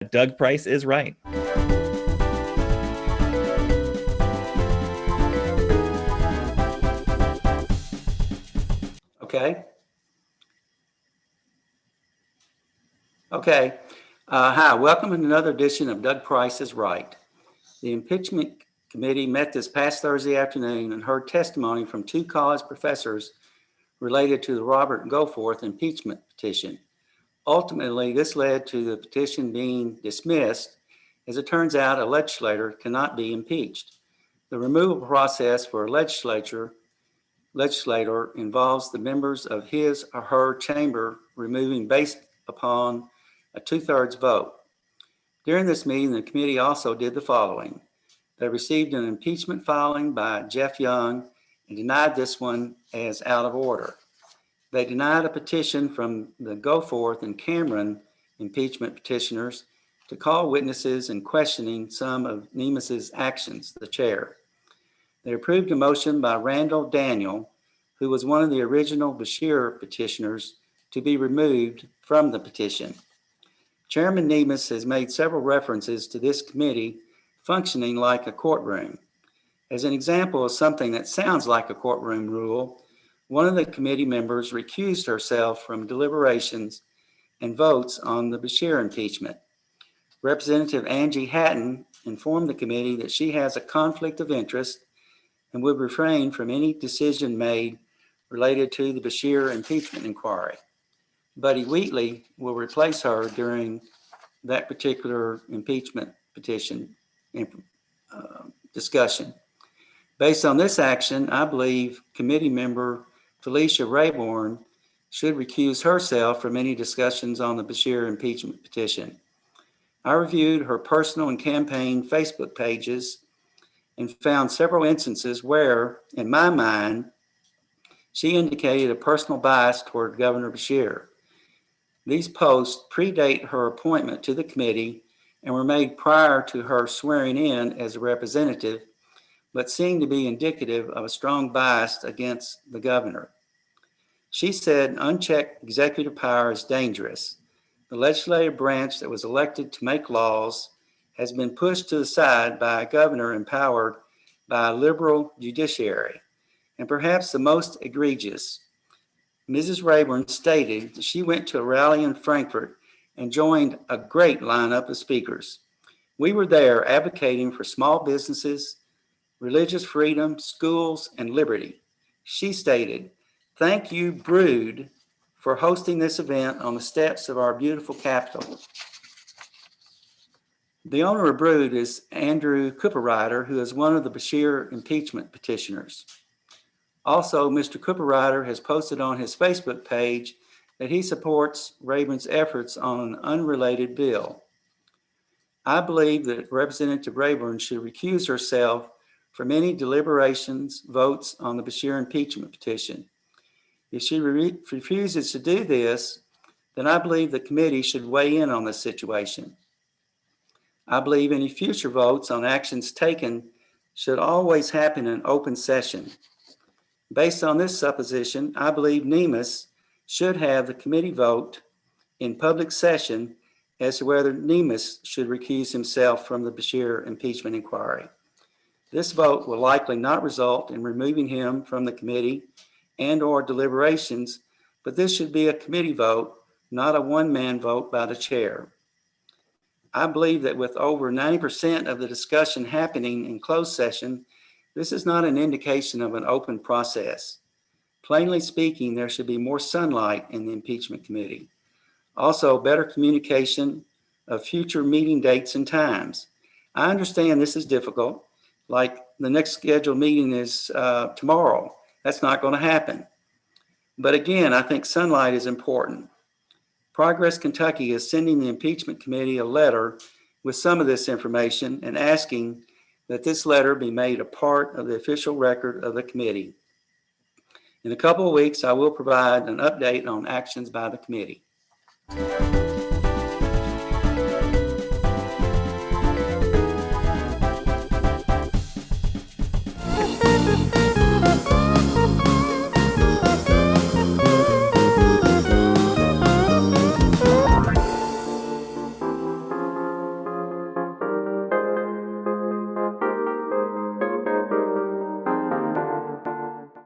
Doug Price is right. Okay. Okay. Hi, welcome to another edition of Doug Price is Right. The Impeachment Committee met this past Thursday afternoon and heard testimony from two college professors related to the Robert Goforth impeachment petition. Ultimately, this led to the petition being dismissed. As it turns out, a legislator cannot be impeached. The removal process for a legislator involves the members of his or her chamber removing based upon a 2/3 vote. During this meeting, the committee also did the following. They received an impeachment filing by Jeff Young and denied this one as out of order. They denied a petition from the Goforth and Cameron impeachment petitioners to call witnesses and questioning some of Nemes's actions, the chair. They approved a motion by Randall Daniel, who was one of the original Beshear petitioners, to be removed from the petition. Chairman Nemes has made several references to this committee functioning like a courtroom. As an example of something that sounds like a courtroom rule, one of the committee members recused herself from deliberations and votes on the Beshear impeachment. Representative Angie Hatton informed the committee that she has a conflict of interest and would refrain from any decision made related to the Beshear impeachment inquiry. Buddy Wheatley will replace her during that particular impeachment petition discussion. Based on this action, I believe committee member Felicia Rayborn should recuse herself from any discussions on the Beshear impeachment petition. I reviewed her personal and campaign Facebook pages and found several instances where, in my mind, she indicated a personal bias toward Governor Beshear. These posts predate her appointment to the committee and were made prior to her swearing in as a representative, but seem to be indicative of a strong bias against the governor. She said unchecked executive power is dangerous. The legislative branch that was elected to make laws has been pushed to the side by a governor empowered by a liberal judiciary. And perhaps the most egregious, Mrs. Rayburn stated that she went to a rally in Frankfurt and joined a great lineup of speakers. We were there advocating for small businesses, religious freedom, schools, and liberty. She stated, "Thank you, Brood, for hosting this event on the steps of our beautiful Capitol." The owner of Brood is Andrew Cooperrider, who is one of the Beshear impeachment petitioners. Also, Mr. Cooperrider has posted on his Facebook page that he supports Rayburn's efforts on an unrelated bill. I believe that Representative Rayburn should recuse herself from any deliberations, votes on the Beshear impeachment petition. If she refuses to do this, then I believe the committee should weigh in on this situation. I believe any future votes on actions taken should always happen in open session. Based on this supposition, I believe Nemes should have the committee vote in public session as to whether Nemes should recuse himself from the Beshear impeachment inquiry. This vote will likely not result in removing him from the committee and/or deliberations, but this should be a committee vote, not a one-man vote by the chair. I believe that with over 90% of the discussion happening in closed session, this is not an indication of an open process. Plainly speaking, there should be more sunlight in the impeachment committee. Also, better communication of future meeting dates and times. I understand this is difficult, like the next scheduled meeting is tomorrow. That's not going to happen. But again, I think sunlight is important. Progress Kentucky is sending the impeachment committee a letter with some of this information and asking that this letter be made a part of the official record of the committee. In a couple of weeks, I will provide an update on actions by the committee.